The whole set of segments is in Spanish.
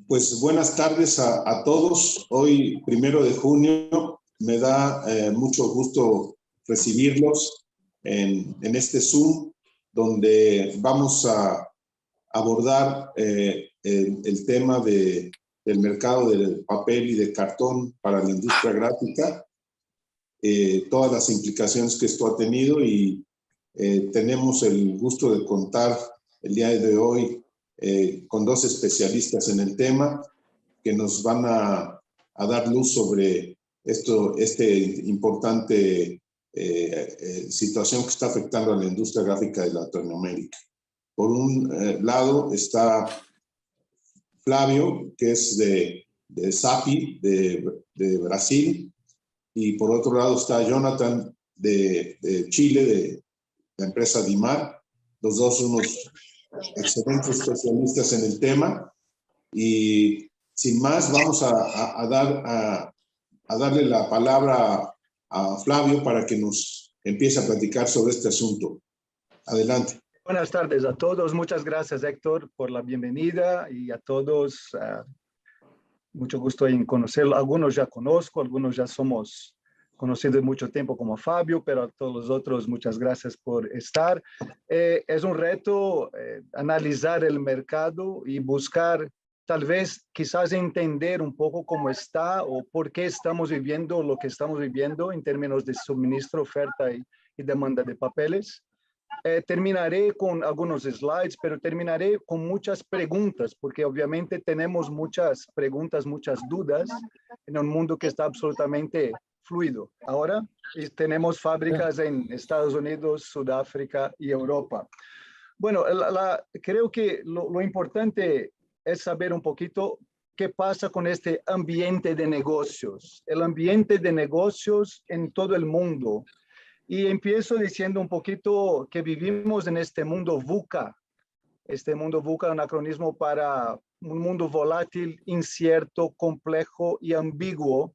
Pues buenas tardes a todos. Hoy, 1 de junio, me da mucho gusto recibirlos en este Zoom, donde vamos a abordar el tema del mercado del papel y de cartón para la industria gráfica, todas las implicaciones que esto ha tenido, y tenemos el gusto de contar el día de hoy con dos especialistas en el tema que nos van a dar luz sobre este importante situación que está afectando a la industria gráfica de Latinoamérica. Por un lado está Flavio, que es de SAPI, de Brasil, y por otro lado está Jonathan de Chile, de la empresa Dimar. Los dos unos excelentes especialistas en el tema, y sin más vamos a darle la palabra a Flavio para que nos empiece a platicar sobre este asunto. Adelante. Buenas tardes a todos. Muchas gracias, Héctor, por la bienvenida, y a todos, mucho gusto en conocerlo. Algunos ya conozco, algunos ya somos conocidos de mucho tiempo como Fabio, pero a todos los otros, muchas gracias por estar. Es un reto analizar el mercado y buscar, tal vez, quizás entender un poco cómo está o por qué estamos viviendo lo que estamos viviendo en términos de suministro, oferta y demanda de papeles. Terminaré con algunos slides, pero terminaré con muchas preguntas, porque obviamente tenemos muchas preguntas, muchas dudas en un mundo que está absolutamente fluido. Ahora tenemos fábricas en Estados Unidos, Sudáfrica y Europa. Bueno, creo que lo importante es saber un poquito qué pasa con este ambiente de negocios. El ambiente de negocios en todo el mundo. Y empiezo diciendo un poquito que vivimos en este mundo VUCA. Este mundo VUCA, un acronismo para un mundo volátil, incierto, complejo y ambiguo.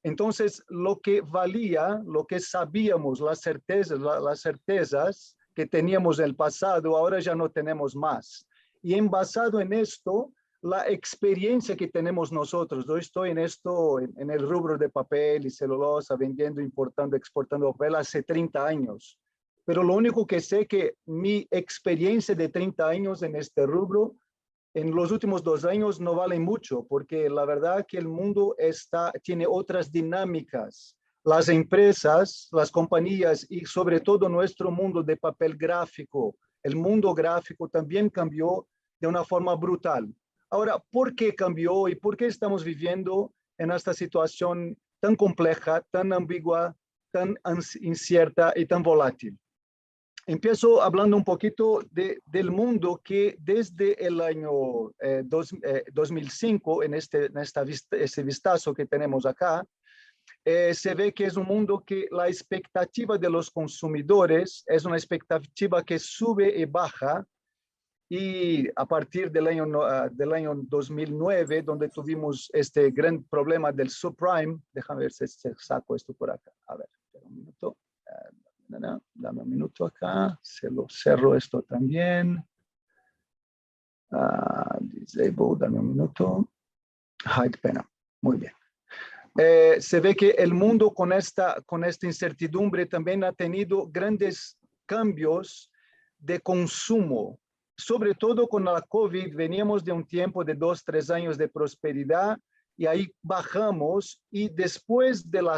Entonces, lo que valía, lo que sabíamos, las certezas que teníamos en el pasado, ahora ya no tenemos más. Y basado en esto, la experiencia que tenemos nosotros. Yo estoy en esto, en el rubro de papel y celulosa, vendiendo, importando, exportando papel hace 30 años. Pero lo único que sé es que mi experiencia de 30 años en este rubro, en los últimos 2 años no vale mucho, porque la verdad que el mundo tiene otras dinámicas. Las empresas, las compañías y sobre todo nuestro mundo de papel gráfico, el mundo gráfico también cambió de una forma brutal. Ahora, ¿por qué cambió y por qué estamos viviendo en esta situación tan compleja, tan ambigua, tan incierta y tan volátil? Empiezo hablando un poquito del mundo que desde el año 2005, en este vistazo que tenemos acá, se ve que es un mundo que la expectativa de los consumidores es una expectativa que sube y baja. Y a partir del año 2009, donde tuvimos este gran problema del subprime, déjame ver si saco esto por acá. A ver, un minuto. Dame un minuto acá, se lo cerro esto también. Disable, dame un minuto. Hide pena, muy bien. Se ve que el mundo con esta incertidumbre también ha tenido grandes cambios de consumo. Sobre todo con la COVID, veníamos de un tiempo de 2, 3 años de prosperidad, y ahí bajamos, y después del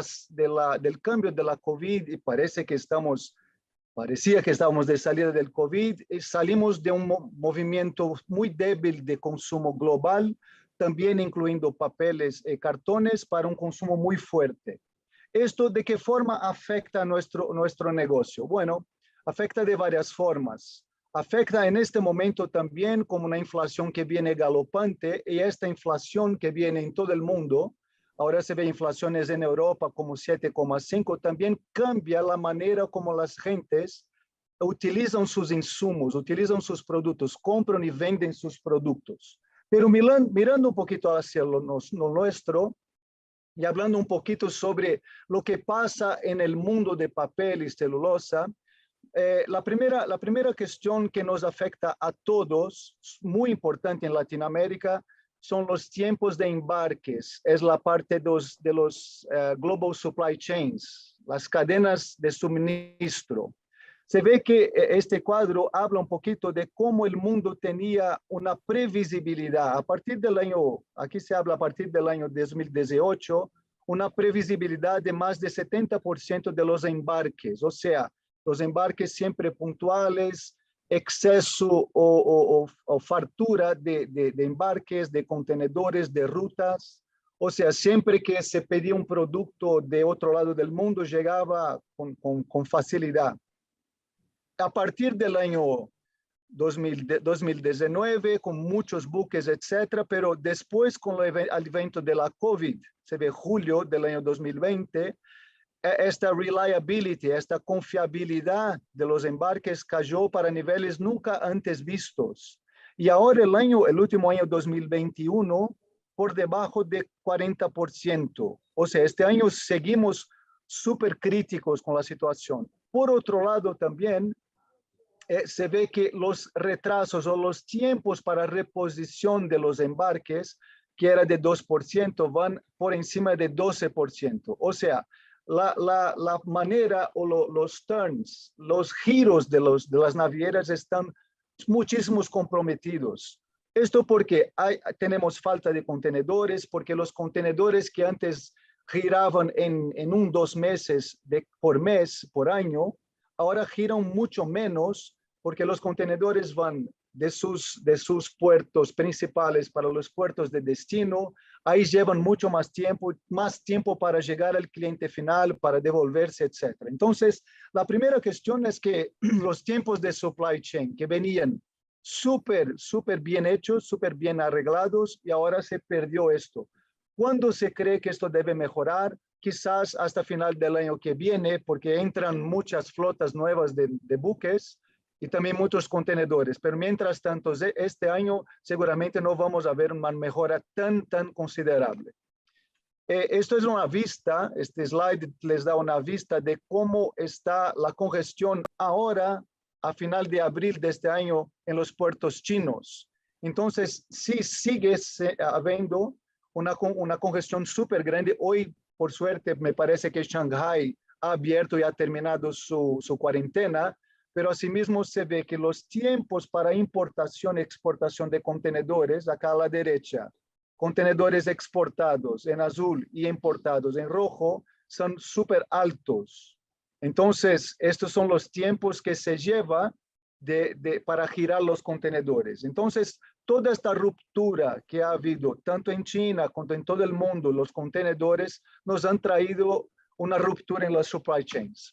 cambio de la COVID, y parecía que estábamos de salida del COVID, y salimos de un movimiento muy débil de consumo global, también incluyendo papeles y cartones, para un consumo muy fuerte. ¿Esto de qué forma afecta a nuestro negocio? Bueno, afecta de varias formas. Afecta en este momento también como una inflación que viene galopante, y esta inflación que viene en todo el mundo, ahora se ve inflaciones en Europa como 7,5, también cambia la manera como las gentes utilizan sus insumos, utilizan sus productos, compran y venden sus productos. Pero mirando un poquito hacia lo nuestro y hablando un poquito sobre lo que pasa en el mundo de papel y celulosa, la primera cuestión que nos afecta a todos, muy importante en Latinoamérica, son los tiempos de embarques, es la parte de los global supply chains, las cadenas de suministro. Se ve que este cuadro habla un poquito de cómo el mundo tenía una previsibilidad. A partir del año, aquí se habla a partir del año 2018, una previsibilidad de más de 70% de los embarques, o sea, los embarques siempre puntuales, exceso o fartura de embarques, de contenedores, de rutas. O sea, siempre que se pedía un producto de otro lado del mundo, llegaba con facilidad. A partir del año 2019, con muchos buques, etcétera, pero después con el evento de la COVID, se ve julio del año 2020, esta reliability, esta confiabilidad de los embarques cayó para niveles nunca antes vistos. Y ahora el último año 2021, por debajo de 40%. O sea, este año seguimos súper críticos con la situación. Por otro lado, también se ve que los retrasos o los tiempos para reposición de los embarques, que era de 2%, van por encima de 12%. O sea, la manera o los turns, los giros de las navieras están muchísimos comprometidos. Esto porque tenemos falta de contenedores, porque los contenedores que antes giraban en 2 meses por mes, por año, ahora giran mucho menos porque los contenedores van de sus puertos principales para los puertos de destino. Ahí llevan mucho más tiempo para llegar al cliente final, para devolverse, etc. Entonces, la primera cuestión es que los tiempos de supply chain que venían súper bien hechos, súper bien arreglados, y ahora se perdió esto. ¿Cuándo se cree que esto debe mejorar? Quizás hasta final del año que viene, porque entran muchas flotas nuevas de buques y también muchos contenedores, pero mientras tanto, este año seguramente no vamos a ver una mejora tan considerable. Esto es una vista, este slide les da una vista de cómo está la congestión ahora a final de abril de este año en los puertos chinos. Entonces, sí sigue habiendo una congestión súper grande. Hoy, por suerte, me parece que Shanghái ha abierto y ha terminado su cuarentena, pero asimismo se ve que los tiempos para importación y exportación de contenedores, acá a la derecha, contenedores exportados en azul y importados en rojo, son súper altos. Entonces, estos son los tiempos que se lleva para girar los contenedores. Entonces, toda esta ruptura que ha habido, tanto en China como en todo el mundo, los contenedores nos han traído una ruptura en las supply chains.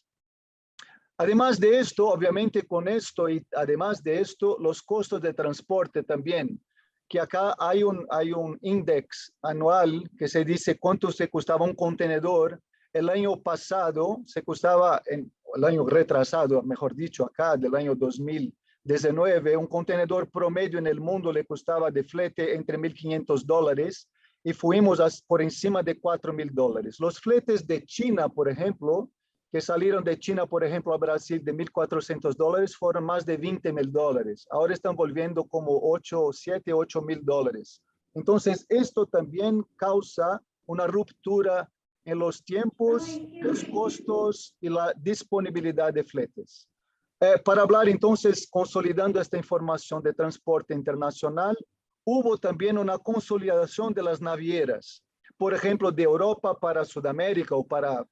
Además de esto, obviamente con esto y además de esto, los costos de transporte también, que acá hay un índice anual que se dice cuánto se costaba un contenedor. El año pasado se costaba, el año retrasado, mejor dicho, acá del año 2019, un contenedor promedio en el mundo le costaba de flete entre $1,500 y fuimos por encima de $4,000. Los fletes de China, por ejemplo, que salieron de China, por ejemplo, a Brasil de $1,400, fueron más de $20,000. Ahora están volviendo como $8,000. Entonces, esto también causa una ruptura en los tiempos, los costos y la disponibilidad de fletes. Para hablar entonces, consolidando esta información de transporte internacional, hubo también una consolidación de las navieras. Por ejemplo, de Europa para Sudamérica o para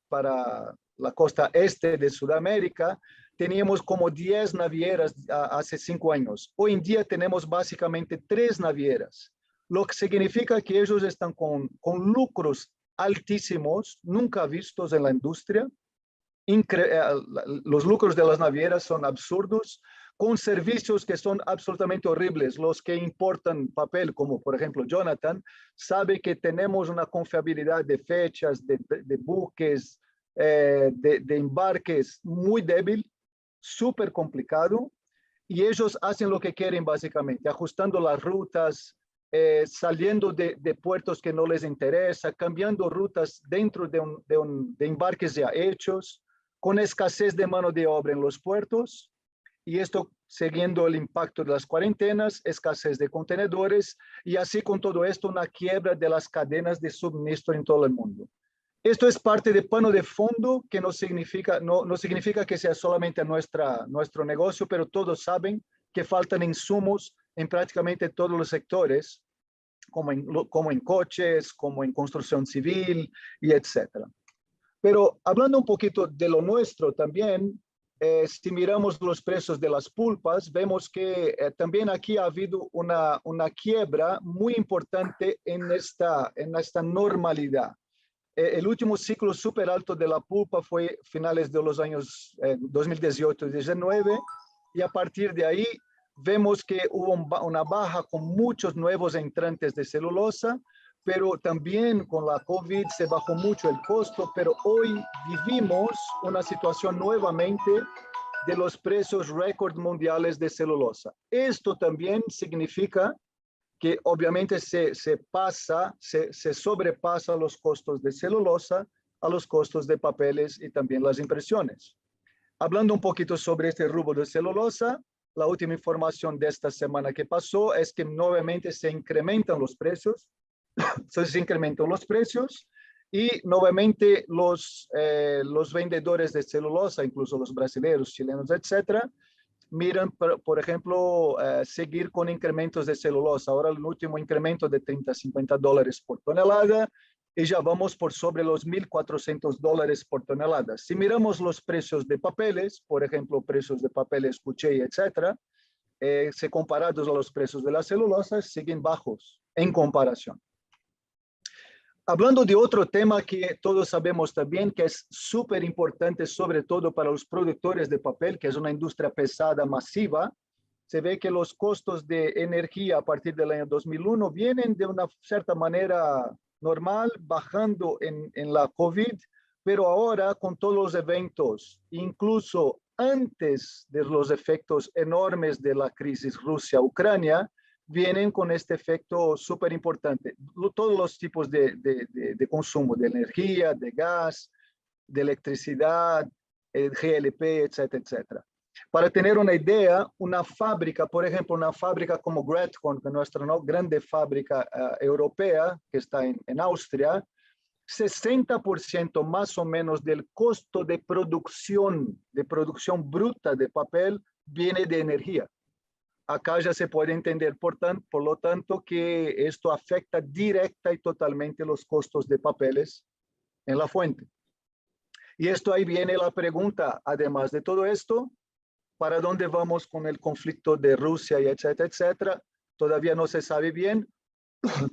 la costa este de Sudamérica, teníamos como 10 navieras hace 5 años. Hoy en día tenemos básicamente 3 navieras, lo que significa que ellos están con lucros altísimos, nunca vistos en la industria. Los lucros de las navieras son absurdos, con servicios que son absolutamente horribles. Los que importan papel, como por ejemplo Jonathan, sabe que tenemos una confiabilidad de fechas, de buques, de embarques muy débil, súper complicado, y ellos hacen lo que quieren básicamente, ajustando las rutas, saliendo de puertos que no les interesa, cambiando rutas dentro de embarques ya hechos, con escasez de mano de obra en los puertos, y esto siguiendo el impacto de las cuarentenas, escasez de contenedores y así con todo esto una quiebra de las cadenas de suministro en todo el mundo. Esto es parte del plano de fondo que no significa que sea solamente nuestro negocio, pero todos saben que faltan insumos en prácticamente todos los sectores, como en coches, como en construcción civil y etcétera. Pero hablando un poquito de lo nuestro también, si miramos los precios de las pulpas, vemos que también aquí ha habido una quiebra muy importante en esta normalidad. El último ciclo súper alto de la pulpa fue finales de los años 2018 y 2019, y a partir de ahí vemos que hubo una baja con muchos nuevos entrantes de celulosa, pero también con la COVID se bajó mucho el costo, pero hoy vivimos una situación nuevamente de los precios récord mundiales de celulosa. Esto también significa que obviamente se sobrepasa los costos de celulosa a los costos de papeles y también las impresiones. Hablando un poquito sobre este rubro de celulosa, la última información de esta semana que pasó es que nuevamente se incrementan los precios. Entonces se incrementan los precios y nuevamente los vendedores de celulosa, incluso los brasileños, chilenos, etcétera, miran, por ejemplo, seguir con incrementos de celulosa. Ahora el último incremento de $30-50 por tonelada y ya vamos por sobre los $1,400 por tonelada. Si miramos los precios de papeles, por ejemplo, precios de papeles Cuché, etcétera, si comparados a los precios de la celulosa, siguen bajos en comparación. Hablando de otro tema que todos sabemos también que es súper importante, sobre todo para los productores de papel, que es una industria pesada masiva, se ve que los costos de energía a partir del año 2001 vienen de una cierta manera normal, bajando en la COVID, pero ahora con todos los eventos, incluso antes de los efectos enormes de la crisis Rusia-Ucrania, vienen con este efecto súper importante. Todos los tipos de consumo, de energía, de gas, de electricidad, GLP, etcétera, etcétera. Para tener una idea, una fábrica, por ejemplo, una fábrica como Gratkorn, que es nuestra grande fábrica europea, que está en Austria, 60% más o menos del costo de producción bruta de papel viene de energía. Acá ya se puede entender, por lo tanto, que esto afecta directa y totalmente los costos de papeles en la fuente. Y esto ahí viene la pregunta, además de todo esto, ¿para dónde vamos con el conflicto de Rusia y etcétera, etcétera? Todavía no se sabe bien,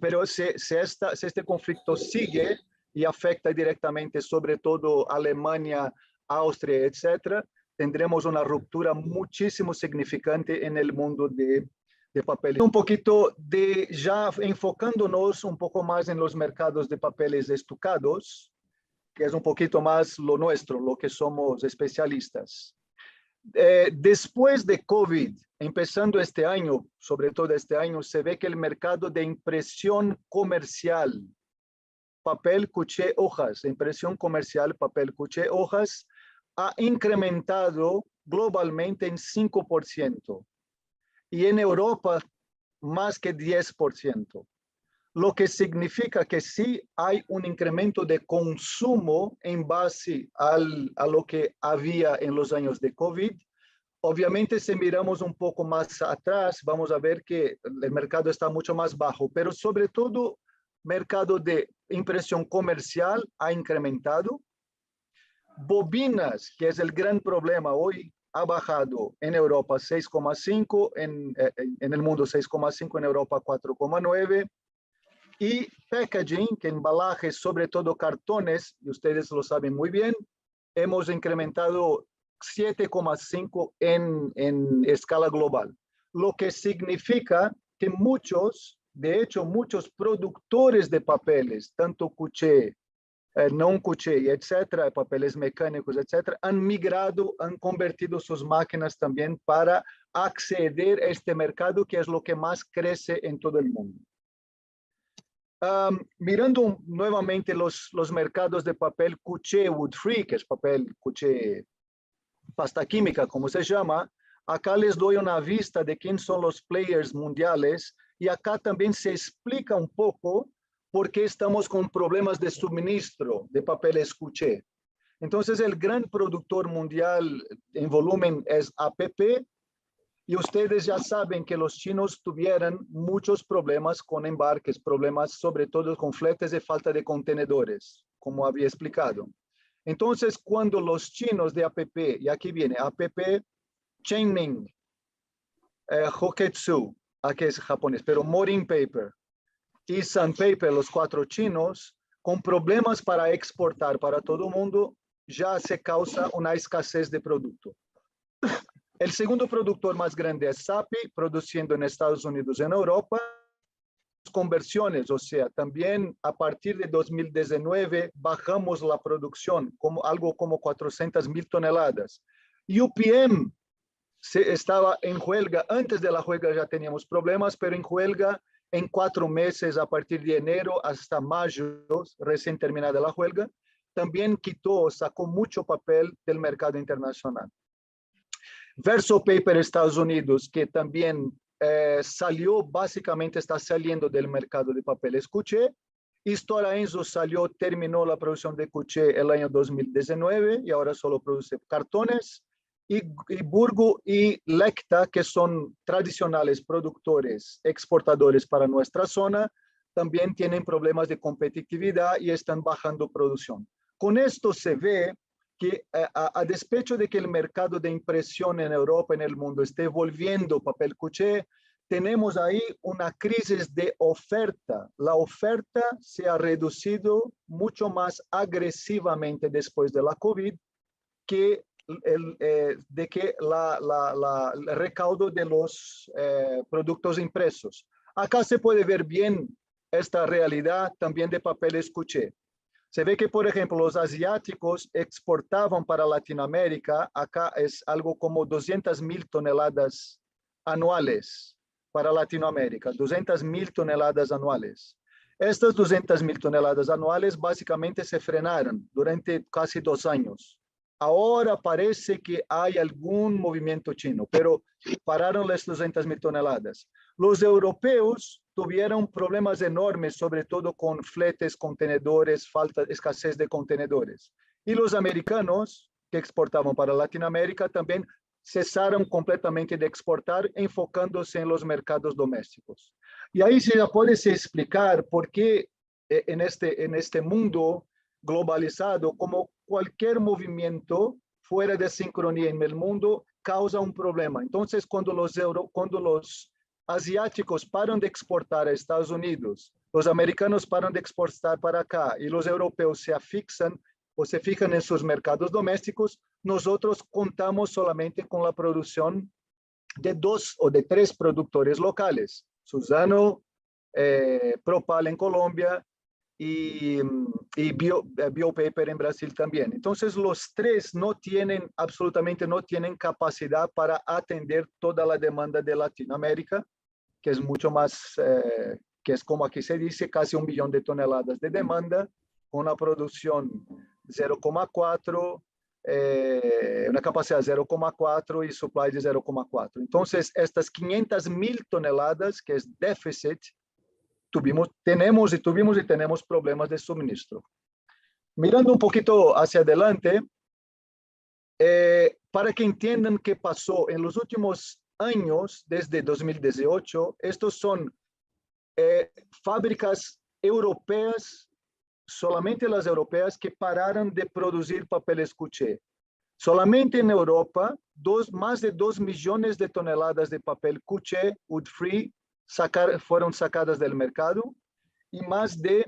pero si este conflicto sigue y afecta directamente sobre todo Alemania, Austria, etcétera, tendremos una ruptura muchísimo significante en el mundo de papeles. Un poquito ya enfocándonos un poco más en los mercados de papeles estucados, que es un poquito más lo nuestro, lo que somos especialistas. Después de COVID, empezando este año, sobre todo este año, se ve que el mercado de impresión comercial, papel, cuché, hojas, impresión comercial, papel, cuché, hojas, ha incrementado globalmente en 5% y en Europa más que 10%, lo que significa que sí hay un incremento de consumo en base a lo que había en los años de COVID. Obviamente, si miramos un poco más atrás, vamos a ver que el mercado está mucho más bajo, pero sobre todo, mercado de impresión comercial ha incrementado. Bobinas, que es el gran problema hoy, ha bajado en Europa 6,5, en el mundo 6,5, en Europa 4,9. Y packaging, que embalajes, sobre todo cartones, y ustedes lo saben muy bien, hemos incrementado 7,5 en escala global, lo que significa que muchos productores de papeles, tanto cuché, no cuché, etcétera, papeles mecánicos, etcétera, han migrado, han convertido sus máquinas también para acceder a este mercado, que es lo que más crece en todo el mundo. Mirando nuevamente los mercados de papel cuché wood free, que es papel cuché pasta química, como se llama, Acá les doy una vista de quién son los players mundiales y acá también se explica un poco por qué estamos con problemas de suministro de papel escuché. Entonces, el gran productor mundial en volumen es APP y ustedes ya saben que los chinos tuvieron muchos problemas con embarques, problemas sobre todo con fletes de falta de contenedores, como había explicado. Entonces, cuando los chinos de APP, y aquí viene APP, Chenming, Hoketsu, aquí es japonés, pero Morin Paper y Sun Paper, los 4 chinos, con problemas para exportar para todo el mundo, ya se causa una escasez de producto. El segundo productor más grande es SAPI, produciendo en Estados Unidos y en Europa. Conversiones, o sea, también a partir de 2019 bajamos la producción, como algo como 400,000 toneladas. UPM estaba en huelga, antes de la huelga ya teníamos problemas, pero en huelga en 4 meses, a partir de enero hasta mayo, recién terminada la huelga, también sacó mucho papel del mercado internacional. Verso Paper Estados Unidos, que también salió, básicamente está saliendo del mercado de papel escuché. Stora Enso terminó la producción de cuché el año 2019 y ahora solo produce cartones. Y Burgo y Lecta, que son tradicionales productores, exportadores para nuestra zona, también tienen problemas de competitividad y están bajando producción. Con esto se ve que a despecho de que el mercado de impresión en Europa, en el mundo, esté volviendo papel cuché, tenemos ahí una crisis de oferta. La oferta se ha reducido mucho más agresivamente después de la COVID que el recaudo de los productos impresos. Acá se puede ver bien esta realidad también de papel escuché. Se ve que, por ejemplo, los asiáticos exportaban para Latinoamérica, acá es algo como 200,000 toneladas anuales para Latinoamérica, 200,000 toneladas anuales. Estas 200,000 toneladas anuales básicamente se frenaron durante casi 2 años. Ahora parece que hay algún movimiento chino, pero pararon las 200,000 toneladas. Los europeos tuvieron problemas enormes, sobre todo con fletes, contenedores, escasez de contenedores. Y los americanos, que exportaban para Latinoamérica, también cesaron completamente de exportar, enfocándose en los mercados domésticos. Y ahí se puede explicar por qué en este mundo globalizado, como cualquier movimiento fuera de sincronía en el mundo causa un problema. Entonces, cuando los asiáticos paran de exportar a Estados Unidos, los americanos paran de exportar para acá y los europeos se fijan en sus mercados domésticos, nosotros contamos solamente con la producción de 2 o de 3 productores locales, Suzano, Propal en Colombia y Biopaper en Brasil también. Entonces, los 3 absolutamente no tienen capacidad para atender toda la demanda de Latinoamérica, que es mucho más, que es como aquí se dice, casi 1 billón de toneladas de demanda, con una producción 0,4, una capacidad 0,4 y supply de 0,4. Entonces, estas 500,000 toneladas, que es déficit, tenemos y tenemos problemas de suministro. Mirando un poquito hacia adelante, para que entiendan qué pasó en los últimos años, desde 2018, estos son fábricas europeas, solamente las europeas, que pararon de producir papel escuché. Solamente en Europa, más de 2 millones de toneladas de papel cuché, wood free, fueron sacadas del mercado y más de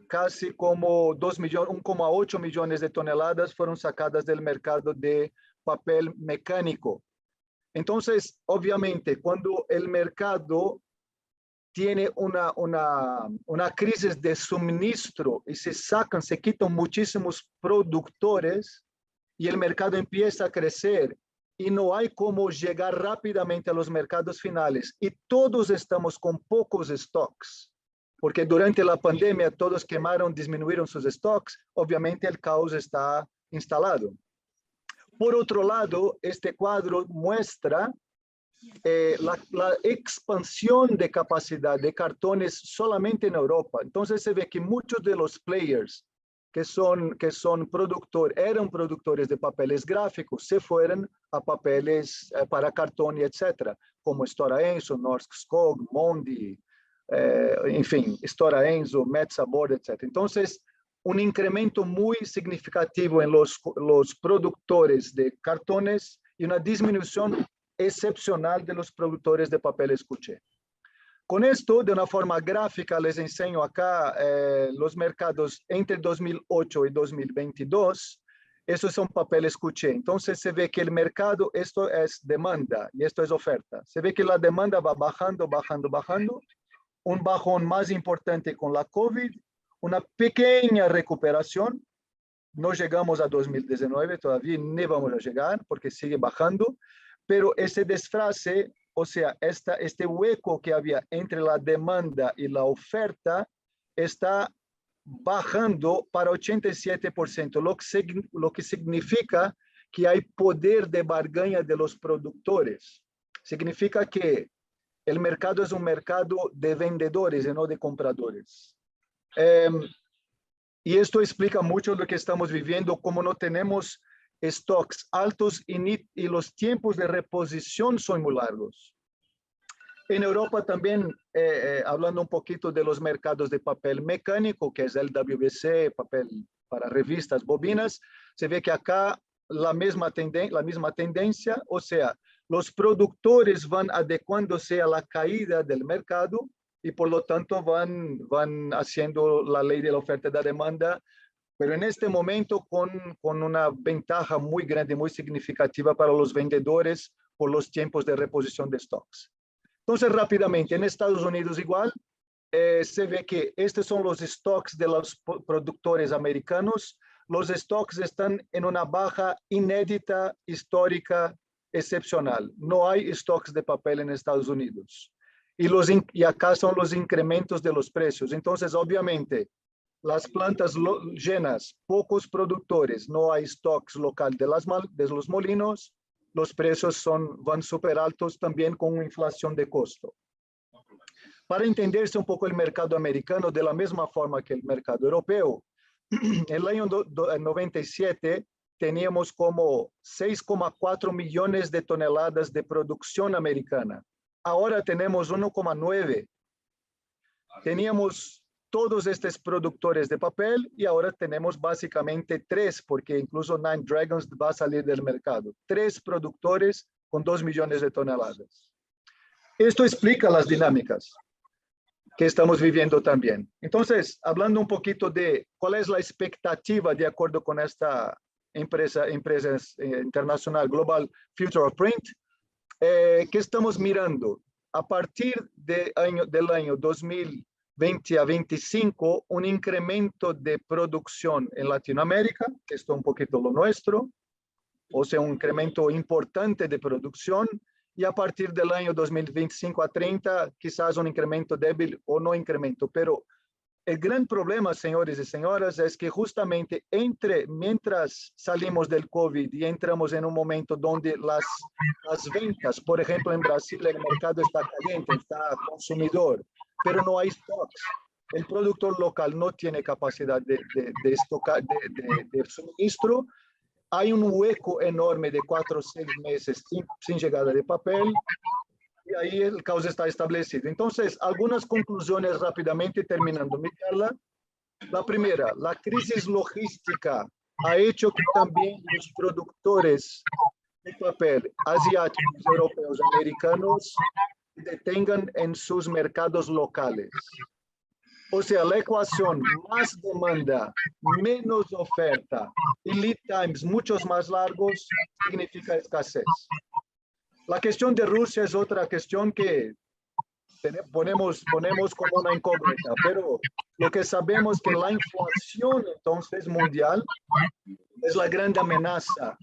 casi como 1,8 millones de toneladas fueron sacadas del mercado de papel mecánico. Entonces, obviamente, cuando el mercado tiene una crisis de suministro y se quitan muchísimos productores y el mercado empieza a crecer y no hay cómo llegar rápidamente a los mercados finales y todos estamos con pocos stocks, porque durante la pandemia todos disminuyeron sus stocks, obviamente el caos está instalado. Por otro lado, este cuadro muestra la expansión de capacidad de cartones solamente en Europa. Entonces se ve que muchos de los players que eran productores de papeles gráficos, se fueron a papeles para cartón y etcétera, como Stora Enso, Norsk Skog, Mondi, enfim, Stora Enso, Metsä Board, etcétera. Entonces, un incremento muy significativo en los productores de cartones y una disminución excepcional de los productores de papeles cuché. Con esto, de una forma gráfica, les enseño acá los mercados entre 2008 y 2022. Estos son papeles cuché. Entonces, se ve que el mercado, esto es demanda y esto es oferta. Se ve que la demanda va bajando, bajando, bajando. Un bajón más importante con la COVID, una pequeña recuperación. No llegamos a 2019, todavía ni vamos a llegar porque sigue bajando. Pero ese desfase, o sea, este hueco que había entre la demanda y la oferta está bajando para 87%, lo que significa que hay poder de barganha de los productores. Significa que el mercado es un mercado de vendedores y no de compradores. Y esto explica mucho lo que estamos viviendo, como no tenemos stocks altos y los tiempos de reposición son muy largos. En Europa también, hablando un poquito de los mercados de papel mecánico, que es el WBC, papel para revistas, bobinas, se ve que acá la misma tendencia, o sea, los productores van adecuándose a la caída del mercado y por lo tanto van haciendo la ley de la oferta y la demanda, pero en este momento con una ventaja muy grande, muy significativa para los vendedores por los tiempos de reposición de stocks. Entonces, rápidamente, en Estados Unidos igual, se ve que estos son los stocks de los productores americanos. Los stocks están en una baja inédita, histórica, excepcional. No hay stocks de papel en Estados Unidos. Y acá son los incrementos de los precios. Entonces, obviamente, las plantas llenas, pocos productores, no hay stocks local de los molinos, los precios van súper altos también con una inflación de costo. Para entenderse un poco el mercado americano, de la misma forma que el mercado europeo, en el año 97 teníamos como 6,4 millones de toneladas de producción americana. Ahora tenemos 1,9. Teníamos todos estos productores de papel y ahora tenemos básicamente 3, porque incluso Nine Dragons va a salir del mercado. 3 productores con 2 millones de toneladas. Esto explica las dinámicas que estamos viviendo también. Entonces, hablando un poquito de cuál es la expectativa de acuerdo con esta empresa internacional Global Future of Print, ¿qué estamos mirando? A partir del año 2020 a 25, un incremento de producción en Latinoamérica, que es un poquito lo nuestro, o sea, un incremento importante de producción, y a partir del año 2025 a 30, quizás un incremento débil o no incremento, pero el gran problema, señores y señoras, es que justamente mientras salimos del COVID y entramos en un momento donde las ventas, por ejemplo, en Brasil el mercado está caliente, está consumidor, pero no hay stocks. El productor local no tiene capacidad de suministro. Hay un hueco enorme de 4 o 6 meses sin llegada de papel. Y ahí el caos está establecido. Entonces, algunas conclusiones rápidamente, terminando mi charla. La primera, la crisis logística ha hecho que también los productores de papel asiáticos, europeos, americanos, detengan en sus mercados locales. O sea, la ecuación más demanda, menos oferta y lead times muchos más largos significa escasez. La cuestión de Rusia es otra cuestión que ponemos como una incógnita, pero lo que sabemos es que la inflación entonces mundial es la gran amenaza,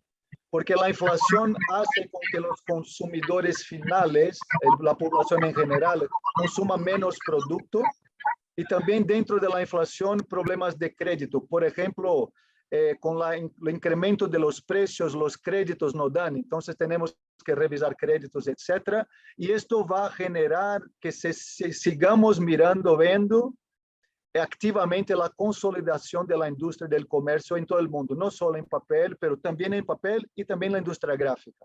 porque la inflación hace con que los consumidores finales, la población en general, consuma menos producto y también dentro de la inflación problemas de crédito. Por ejemplo, con el incremento de los precios, los créditos no dan, entonces tenemos que revisar créditos, etcétera, y esto va a generar que sigamos viendo activamente la consolidación de la industria del comercio en todo el mundo, no solo en papel, pero también en papel y también la industria gráfica.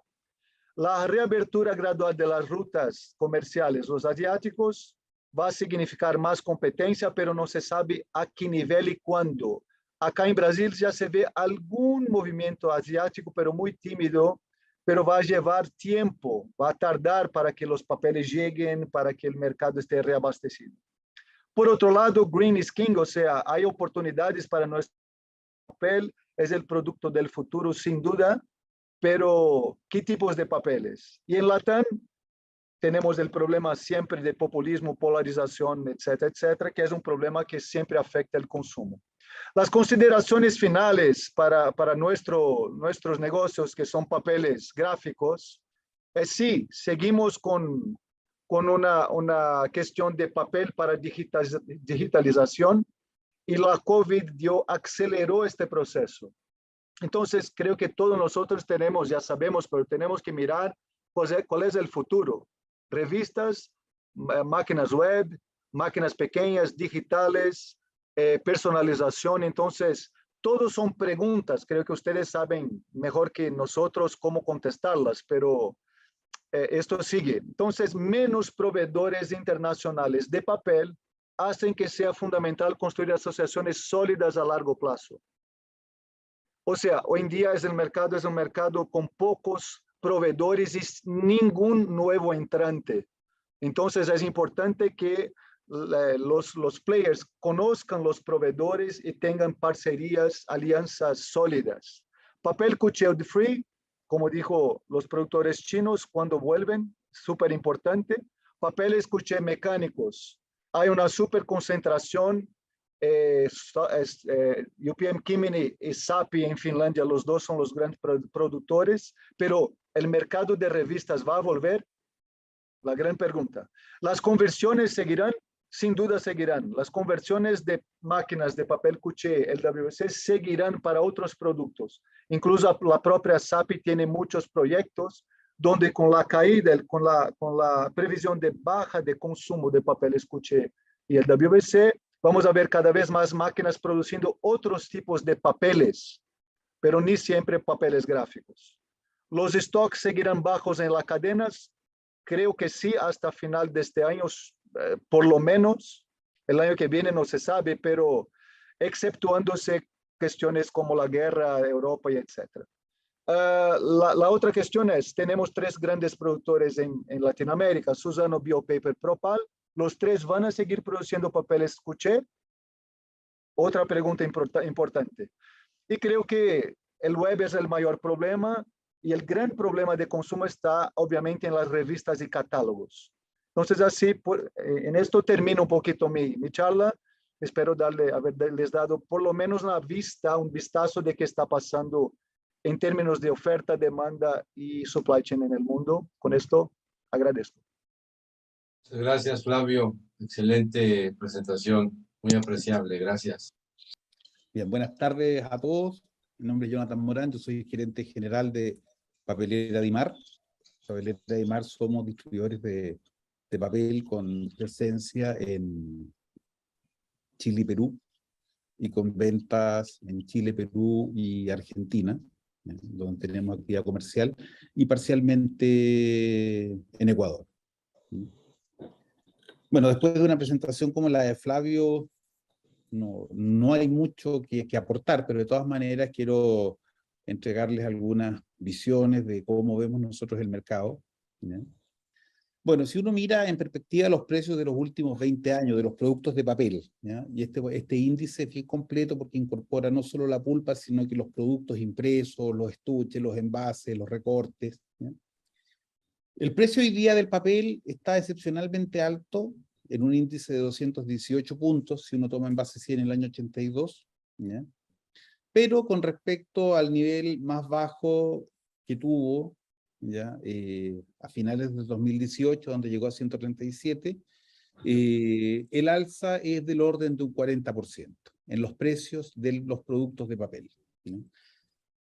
La reabertura gradual de las rutas comerciales, los asiáticos, va a significar más competencia, pero no se sabe a qué nivel y cuándo. Acá en Brasil ya se ve algún movimiento asiático, pero muy tímido, pero va a llevar tiempo, va a tardar para que los papeles lleguen, para que el mercado esté reabastecido. Por otro lado, Green is King, o sea, hay oportunidades para nuestro papel, es el producto del futuro sin duda, pero ¿qué tipos de papeles? Y en Latam tenemos el problema siempre de populismo, polarización, etcétera, etcétera, que es un problema que siempre afecta el consumo. Las consideraciones finales para nuestros negocios, que son papeles gráficos, es sí, seguimos con una cuestión de papel para digitalización y la COVID aceleró este proceso. Entonces, creo que todos nosotros tenemos, ya sabemos, pero tenemos que mirar cuál es el futuro. Revistas, máquinas web, máquinas pequeñas, digitales, personalización. Entonces, todos son preguntas. Creo que ustedes saben mejor que nosotros cómo contestarlas, pero esto sigue. Entonces, menos proveedores internacionales de papel hacen que sea fundamental construir asociaciones sólidas a largo plazo. O sea, hoy en día es un mercado con pocos proveedores y ningún nuevo entrante. Entonces es importante que los players conozcan los proveedores y tengan parcerías, alianzas sólidas. Papel cuchillo free, como dijo los productores chinos cuando vuelven, súper importante. Papeles cuchillo mecánicos. Hay una súper concentración. UPM Kymmene y Sappi en Finlandia, los dos son los grandes productores, pero ¿el mercado de revistas va a volver? La gran pregunta. ¿Las conversiones seguirán? Sin duda seguirán. Las conversiones de máquinas de papel cuché, el WC, seguirán para otros productos. Incluso la propia Sappi tiene muchos proyectos donde con la caída, con la previsión de baja de consumo de papeles cuché y el WC, vamos a ver cada vez más máquinas produciendo otros tipos de papeles, pero ni siempre papeles gráficos. ¿Los stocks seguirán bajos en las cadenas? Creo que sí, hasta final de este año, por lo menos. El año que viene no se sabe, pero exceptuándose cuestiones como la guerra de Europa y etcétera. La otra cuestión es, tenemos 3 grandes productores en Latinoamérica, Suzano, Biopaper, Propal. ¿Los 3 van a seguir produciendo papeles cuché? Otra pregunta importante. Y creo que el web es el mayor problema y el gran problema de consumo está obviamente en las revistas y catálogos. Entonces, así, en esto termino un poquito mi charla. Espero haberles dado por lo menos un vistazo de qué está pasando en términos de oferta, demanda y supply chain en el mundo. Con esto, agradezco. Muchas gracias, Flavio. Excelente presentación, muy apreciable. Gracias. Bien, buenas tardes a todos. Mi nombre es Jonathan Morán, yo soy gerente general de Papelera Dimar. Papelera Dimar somos distribuidores de papel con presencia en Chile y Perú, y con ventas en Chile, Perú y Argentina, donde tenemos actividad comercial, y parcialmente en Ecuador. Bueno, después de una presentación como la de Flavio, no hay mucho que aportar, pero de todas maneras quiero entregarles algunas visiones de cómo vemos nosotros el mercado, ¿ya? Bueno, si uno mira en perspectiva los precios de los últimos 20 años de los productos de papel, ¿ya? Y este índice es bien completo porque incorpora no solo la pulpa, sino que los productos impresos, los estuches, los envases, los recortes, ¿ya? El precio hoy día del papel está excepcionalmente alto, en un índice de 218 puntos, si uno toma en base 100 en el año 82, ¿ya? Pero con respecto al nivel más bajo que tuvo, ¿ya? A finales del 2018, donde llegó a 137, el alza es del orden de un 40% en los precios de los productos de papel, ¿ya?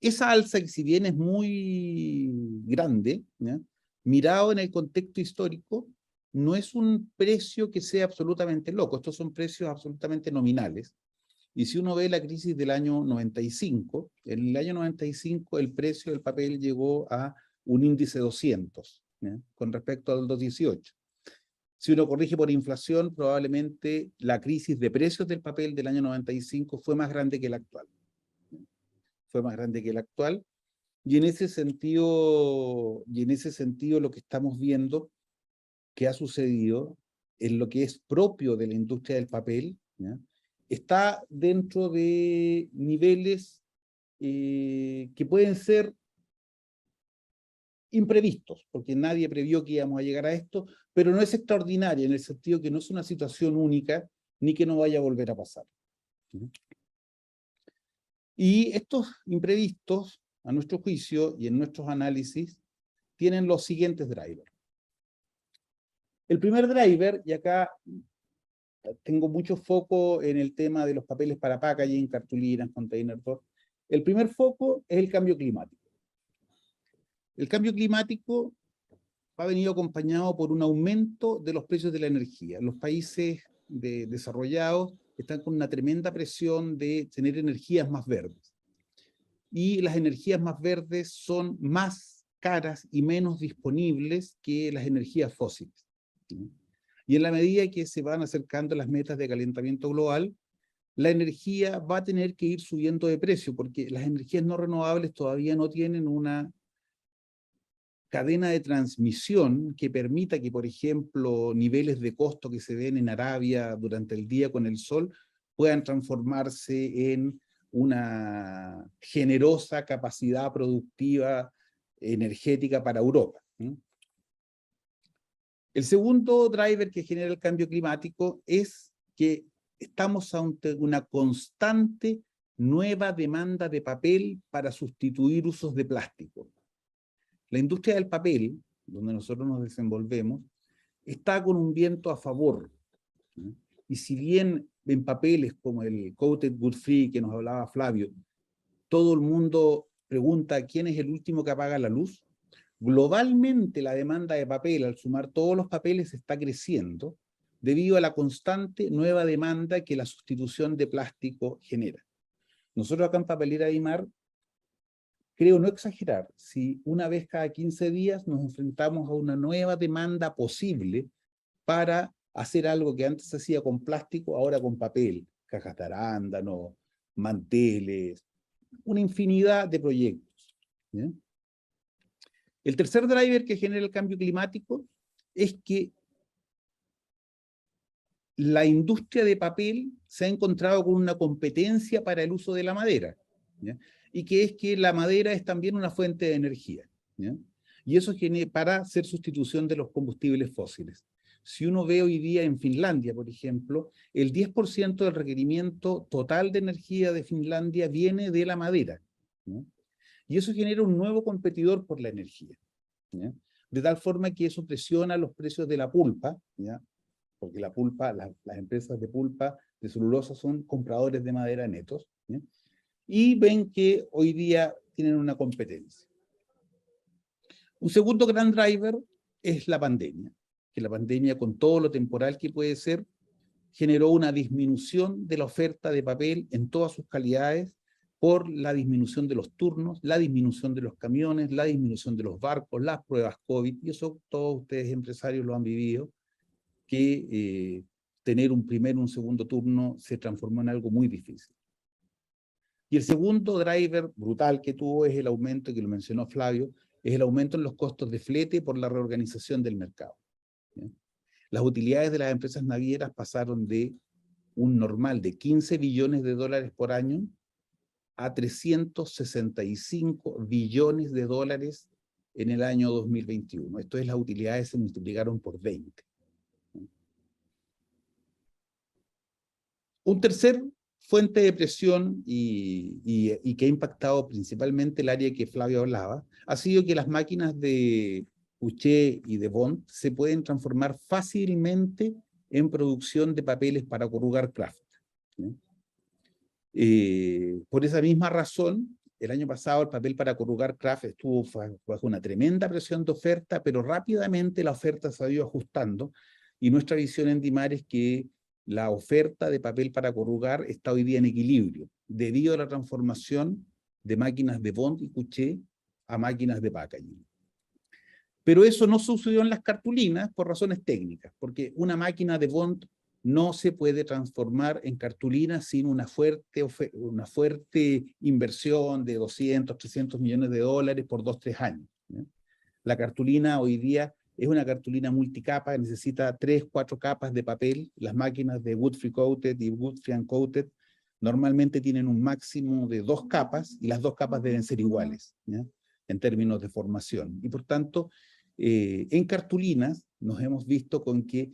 Esa alza, que si bien es muy grande, ¿ya?, mirado en el contexto histórico, no es un precio que sea absolutamente loco. Estos son precios absolutamente nominales. Y si uno ve la crisis del año 95, en el año 95 el precio del papel llegó a un índice 200, ¿ya?, con respecto al 2018. Si uno corrige por inflación, probablemente la crisis de precios del papel del año 95 fue más grande que la actual. Fue más grande que la actual. Y en ese sentido, lo que estamos viendo que ha sucedido en lo que es propio de la industria del papel, ¿ya?, está dentro de niveles que pueden ser imprevistos, porque nadie previó que íbamos a llegar a esto, pero no es extraordinaria en el sentido que no es una situación única ni que no vaya a volver a pasar. Y estos imprevistos, a nuestro juicio y en nuestros análisis, tienen los siguientes drivers. El primer driver, y acá tengo mucho foco en el tema de los papeles para packaging, cartulinas, container board. El primer foco es el cambio climático. El cambio climático ha venido acompañado por un aumento de los precios de la energía. Los países desarrollados están con una tremenda presión de tener energías más verdes. Y las energías más verdes son más caras y menos disponibles que las energías fósiles. Y en la medida que se van acercando las metas de calentamiento global, la energía va a tener que ir subiendo de precio, porque las energías no renovables todavía no tienen una cadena de transmisión que permita que, por ejemplo, niveles de costo que se ven en Arabia durante el día con el sol puedan transformarse en una generosa capacidad productiva energética para Europa. El segundo driver que genera el cambio climático es que estamos ante una constante nueva demanda de papel para sustituir usos de plástico. La industria del papel, donde nosotros nos desenvolvemos, está con un viento a favor. Y si bien en papeles como el Coated Wood Free que nos hablaba Flavio, todo el mundo pregunta quién es el último que apaga la luz, globalmente la demanda de papel, al sumar todos los papeles, está creciendo debido a la constante nueva demanda que la sustitución de plástico genera. Nosotros acá en Papelera Aymar, creo no exagerar, si una vez cada 15 días nos enfrentamos a una nueva demanda posible para hacer algo que antes se hacía con plástico, ahora con papel, cajas de arándano, manteles, una infinidad de proyectos. ¿Bien? El tercer driver que genera el cambio climático es que la industria de papel se ha encontrado con una competencia para el uso de la madera, ¿ya? Y que es que la madera es también una fuente de energía, ¿ya? Y eso es para hacer sustitución de los combustibles fósiles. Si uno ve hoy día en Finlandia, por ejemplo, el 10% del requerimiento total de energía de Finlandia viene de la madera, ¿ya? Y eso genera un nuevo competidor por la energía, ¿ya? De tal forma que eso presiona los precios de la pulpa, ¿ya? Porque la pulpa, las empresas de pulpa, de celulosa, son compradores de madera netos, ¿ya? Y ven que hoy día tienen una competencia. Un segundo gran driver es la pandemia, que la pandemia, con todo lo temporal que puede ser, generó una disminución de la oferta de papel en todas sus calidades por la disminución de los turnos, la disminución de los camiones, la disminución de los barcos, las pruebas COVID, y eso todos ustedes empresarios lo han vivido, que tener un primer o un segundo turno se transformó en algo muy difícil. Y el segundo driver brutal que tuvo es el aumento, que lo mencionó Flavio, es el aumento en los costos de flete por la reorganización del mercado, ¿sí? Las utilidades de las empresas navieras pasaron de un normal de 15 billones de dólares por año a 365 billones de dólares en el año 2021. Esto es, las utilidades se multiplicaron por 20. Un tercer fuente de presión y que ha impactado principalmente el área que Flavio hablaba, ha sido que las máquinas de Huchet y de Bond se pueden transformar fácilmente en producción de papeles para corrugar kraft, ¿sí? Por esa misma razón, el año pasado el papel para corrugar Kraft estuvo bajo una tremenda presión de oferta, pero rápidamente la oferta se ha ido ajustando, y nuestra visión en Dimar es que la oferta de papel para corrugar está hoy día en equilibrio, debido a la transformación de máquinas de bond y couché a máquinas de packaging. Pero eso no sucedió en las cartulinas por razones técnicas, porque una máquina de bond no se puede transformar en cartulina sin una fuerte inversión de 200, 300 millones de dólares por 2, 3 años, ¿no? La cartulina hoy día es una cartulina multicapa que necesita 3, 4 capas de papel. Las máquinas de wood free coated y wood free uncoated normalmente tienen un máximo de 2 capas, y las 2 capas deben ser iguales, ¿no?, en términos de formación. Y por tanto, en cartulinas nos hemos visto con que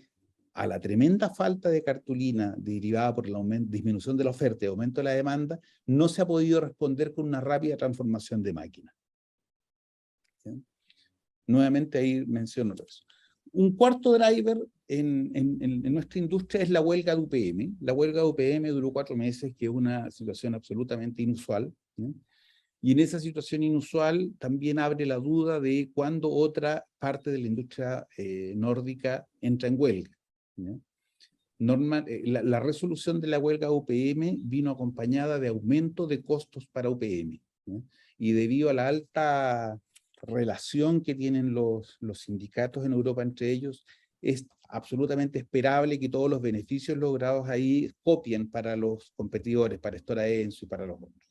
a la tremenda falta de cartulina derivada por la disminución de la oferta y aumento de la demanda, no se ha podido responder con una rápida transformación de máquina. ¿Sí? Nuevamente ahí menciono eso. Un cuarto driver en nuestra industria es la huelga de UPM. La huelga de UPM duró 4 meses, que es una situación absolutamente inusual, ¿sí? Y en esa situación inusual también abre la duda de cuándo otra parte de la industria nórdica entra en huelga, ¿no? La resolución de la huelga UPM vino acompañada de aumento de costos para UPM, ¿no? Y debido a la alta relación que tienen los sindicatos en Europa entre ellos, es absolutamente esperable que todos los beneficios logrados ahí copien para los competidores, para Stora Enso y para los otros.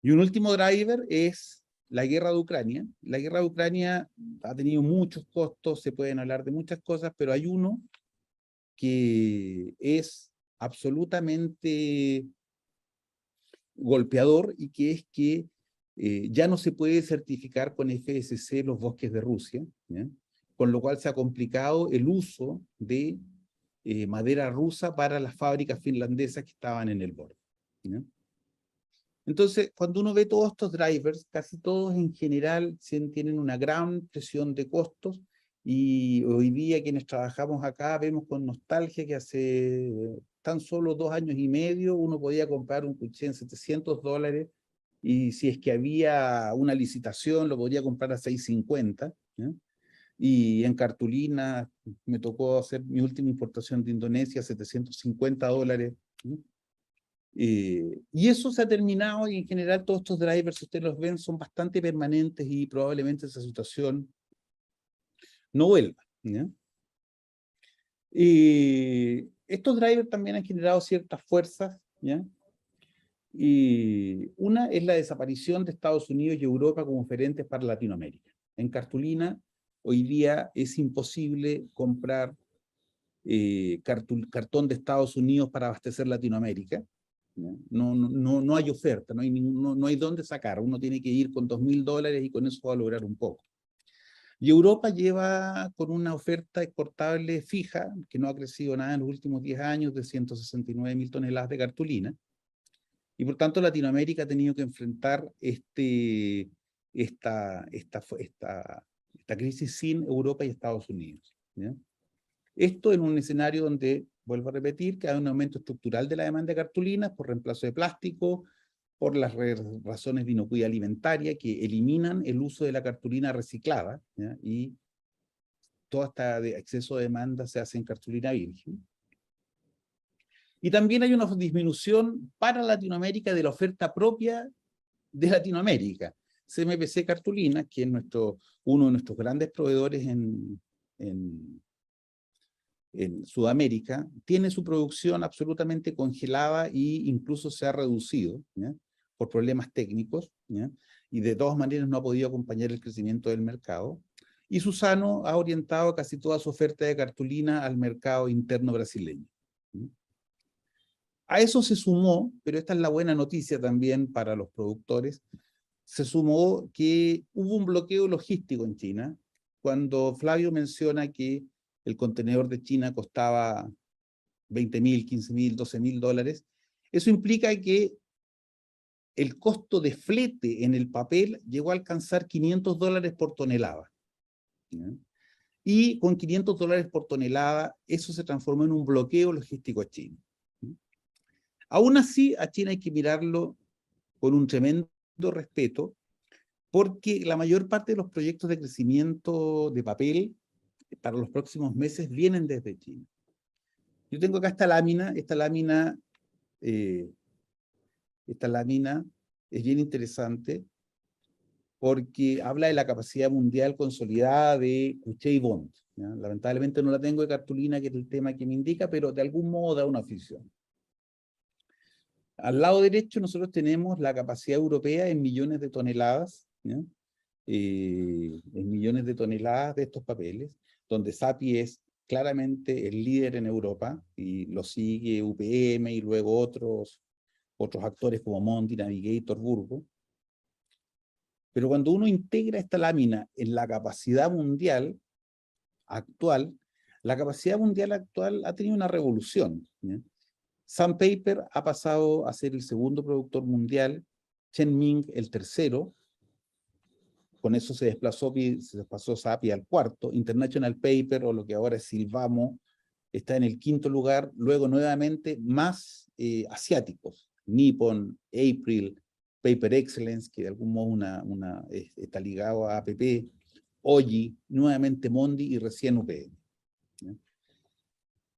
Y un último driver es la guerra de Ucrania. La guerra de Ucrania ha tenido muchos costos, se pueden hablar de muchas cosas, pero hay uno que es absolutamente golpeador, y que es que ya no se puede certificar con FSC los bosques de Rusia, ¿ya?, con lo cual se ha complicado el uso de madera rusa para las fábricas finlandesas que estaban en el borde, ¿ya? Entonces, cuando uno ve todos estos drivers, casi todos en general tienen una gran presión de costos, y hoy día quienes trabajamos acá vemos con nostalgia que hace tan solo 2 años y medio uno podía comprar un couché en $700, y si es que había una licitación lo podía comprar a $650, ¿eh? Y en cartulina me tocó hacer mi última importación de Indonesia, $750, ¿eh? Y eso se ha terminado, y en general todos estos drivers, si ustedes los ven, son bastante permanentes, y probablemente esa situación no vuelva, ¿ya? Estos drivers también han generado ciertas fuerzas, ¿ya? Y una es la desaparición de Estados Unidos y Europa como oferentes para Latinoamérica. En cartulina, hoy día es imposible comprar cartón de Estados Unidos para abastecer Latinoamérica. No hay oferta, no hay dónde sacar. Uno tiene que ir con $2.000 y con eso va a lograr un poco. Y Europa lleva con una oferta exportable fija, que no ha crecido nada en los últimos 10 años, de 169.000 toneladas de cartulina. Y por tanto Latinoamérica ha tenido que enfrentar esta crisis sin Europa y Estados Unidos, ¿ya? Esto en un escenario donde, vuelvo a repetir, que hay un aumento estructural de la demanda de cartulinas por reemplazo de plástico, por las razones de inocuidad alimentaria que eliminan el uso de la cartulina reciclada, ¿ya? Y toda esta exceso de demanda se hace en cartulina virgen. Y también hay una disminución para Latinoamérica de la oferta propia de Latinoamérica. CMPC Cartulina, que es uno de nuestros grandes proveedores en Sudamérica, tiene su producción absolutamente congelada, e incluso se ha reducido, ¿ya?, por problemas técnicos, ¿ya?, y de todas maneras no ha podido acompañar el crecimiento del mercado. Y Suzano ha orientado casi toda su oferta de cartulina al mercado interno brasileño, ¿ya? A eso se sumó, pero esta es la buena noticia también para los productores, se sumó que hubo un bloqueo logístico en China. Cuando Flavio menciona que el contenedor de China costaba $20.000, $15.000, $12.000, eso implica que el costo de flete en el papel llegó a alcanzar $500 por tonelada, ¿ya? Y con $500 por tonelada, eso se transformó en un bloqueo logístico a China. Aún así, a China hay que mirarlo con un tremendo respeto, porque la mayor parte de los proyectos de crecimiento de papel para los próximos meses vienen desde China. Yo tengo acá esta lámina es bien interesante porque habla de la capacidad mundial consolidada de Cuché y Bond. ¿Ya? Lamentablemente no la tengo de cartulina, que es el tema que me indica, pero de algún modo da una afición. Al lado derecho nosotros tenemos la capacidad europea en millones de toneladas, ¿ya? En millones de toneladas de estos papeles, donde SAPI es claramente el líder en Europa, y lo sigue UPM y luego otros actores como Mondi, Navigator, Burgo. Pero cuando uno integra esta lámina en la capacidad mundial actual, la capacidad mundial actual ha tenido una revolución, ¿ya? Sandpaper ha pasado a ser el segundo productor mundial, Chenming el tercero, con eso se desplazó SAPI al cuarto, International Paper, o lo que ahora es Silvamo, está en el quinto lugar, luego nuevamente más asiáticos, Nippon, April, Paper Excellence, que de algún modo está ligado a APP, Oji, nuevamente Mondi y recién UPM. ¿Ya?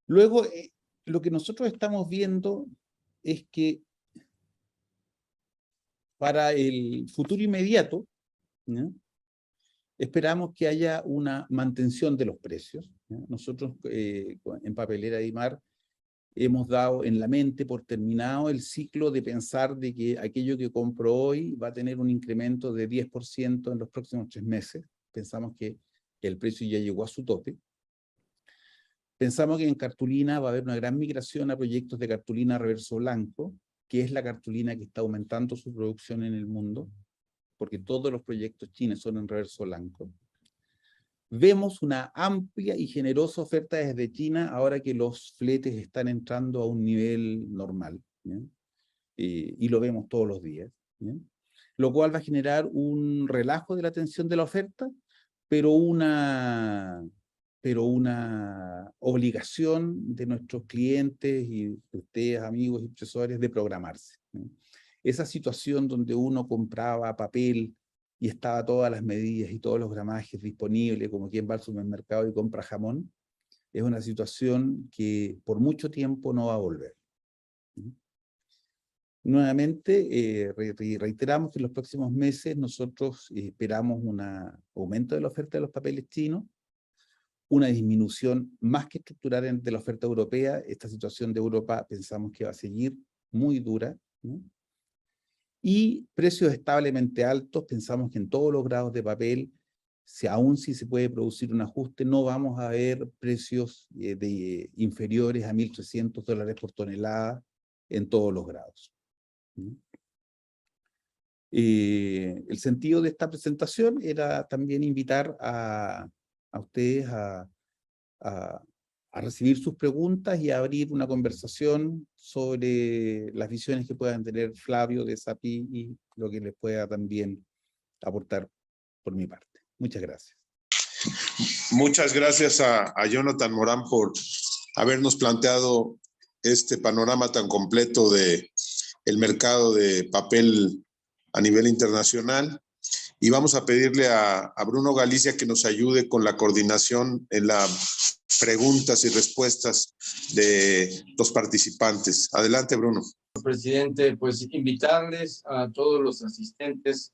Luego, lo que nosotros estamos viendo es que para el futuro inmediato, ¿ya? Esperamos que haya una mantención de los precios, ¿ya? Nosotros en Papelera Dimar hemos dado en la mente por terminado el ciclo de pensar de que aquello que compro hoy va a tener un incremento de 10% en los próximos 3 meses. Pensamos que el precio ya llegó a su tope. Pensamos que en cartulina va a haber una gran migración a proyectos de cartulina reverso blanco, que es la cartulina que está aumentando su producción en el mundo, porque todos los proyectos chinos son en reverso blanco. Vemos una amplia y generosa oferta desde China ahora que los fletes están entrando a un nivel normal, ¿ya? Y lo vemos todos los días, ¿ya? Lo cual va a generar un relajo de la tensión de la oferta, pero una obligación de nuestros clientes y de ustedes, amigos y impresores, de programarse, ¿ya? Esa situación donde uno compraba papel y estaba todas las medidas y todos los gramajes disponibles, como quien va al supermercado y compra jamón, es una situación que por mucho tiempo no va a volver. Nuevamente, reiteramos que en los próximos meses nosotros esperamos un aumento de la oferta de los papeles chinos, una disminución más que estructural de la oferta europea. Esta situación de Europa pensamos que va a seguir muy dura, ¿no? Y precios establemente altos. Pensamos que en todos los grados de papel, aún si se puede producir un ajuste, no vamos a ver precios inferiores a $1.300 por tonelada en todos los grados. El sentido de esta presentación era también invitar a ustedes a recibir sus preguntas y a abrir una conversación sobre las visiones que puedan tener Flavio de SAPI y lo que les pueda también aportar por mi parte. Muchas gracias. Muchas gracias a Jonathan Morán por habernos planteado este panorama tan completo de el mercado de papel a nivel internacional. Y vamos a pedirle a Bruno Galicia que nos ayude con la coordinación en las preguntas y respuestas de los participantes. Adelante, Bruno. Presidente, pues invitarles a todos los asistentes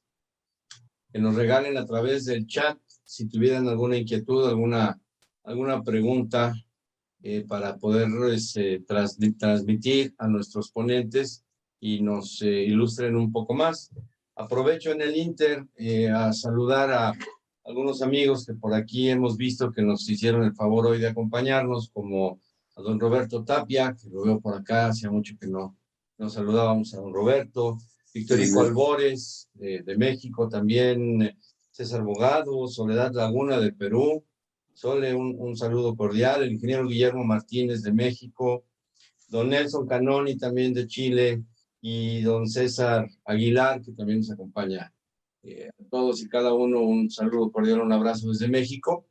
que nos regalen a través del chat si tuvieran alguna inquietud, alguna pregunta para poder transmitir a nuestros ponentes y nos ilustren un poco más. Aprovecho en el Inter a saludar a algunos amigos que por aquí hemos visto que nos hicieron el favor hoy de acompañarnos, como a don Roberto Tapia, que lo veo por acá, hacía mucho que no saludábamos a don Roberto, Victorico Albores de México también, César Bogado, Soledad Laguna de Perú, Sole, un saludo cordial, el ingeniero Guillermo Martínez de México, don Nelson Canoni también de Chile, y don César Aguilar, que también nos acompaña. A todos y cada uno un saludo cordial, un abrazo desde México.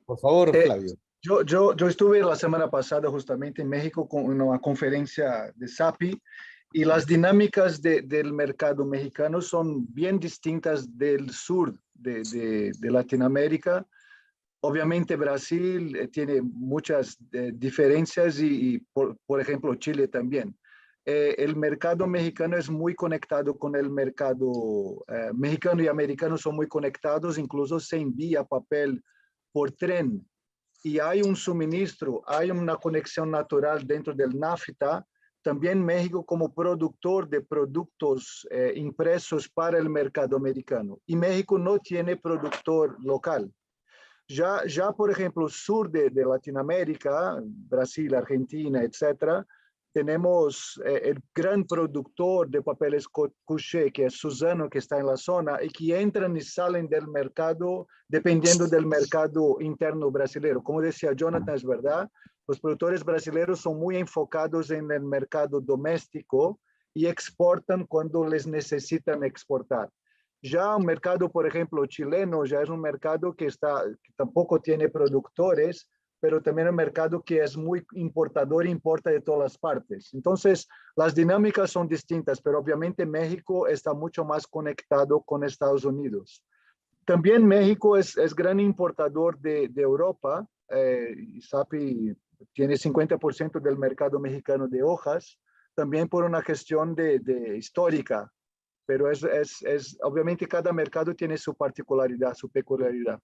Por favor, Flavio. Yo estuve la semana pasada justamente en México con una conferencia de SAPI y las dinámicas del mercado mexicano son bien distintas del sur de Latinoamérica. Obviamente Brasil tiene muchas diferencias y por ejemplo, Chile también. El mercado mexicano es muy conectado con el mercado mexicano y americano son muy conectados, incluso se envía papel por tren y hay un suministro, hay una conexión natural dentro del NAFTA. También México como productor de productos impresos para el mercado americano. Y México no tiene productor local. Ya por ejemplo, sur de Latinoamérica, Brasil, Argentina, etcétera, tenemos el gran productor de papeles couché, que es Suzano, que está en la zona, y que entran y salen del mercado dependiendo del mercado interno brasileño. Como decía Jonathan, es verdad, los productores brasileños son muy enfocados en el mercado doméstico y exportan cuando les necesitan exportar. Ya un mercado, por ejemplo, chileno, ya es un mercado que tampoco tiene productores, pero también un mercado que es muy importador e importa de todas las partes. Entonces, las dinámicas son distintas, pero obviamente México está mucho más conectado con Estados Unidos. También México es gran importador de Europa. SAPI tiene 50% del mercado mexicano de hojas, también por una gestión histórica, pero obviamente cada mercado tiene su particularidad, su peculiaridad.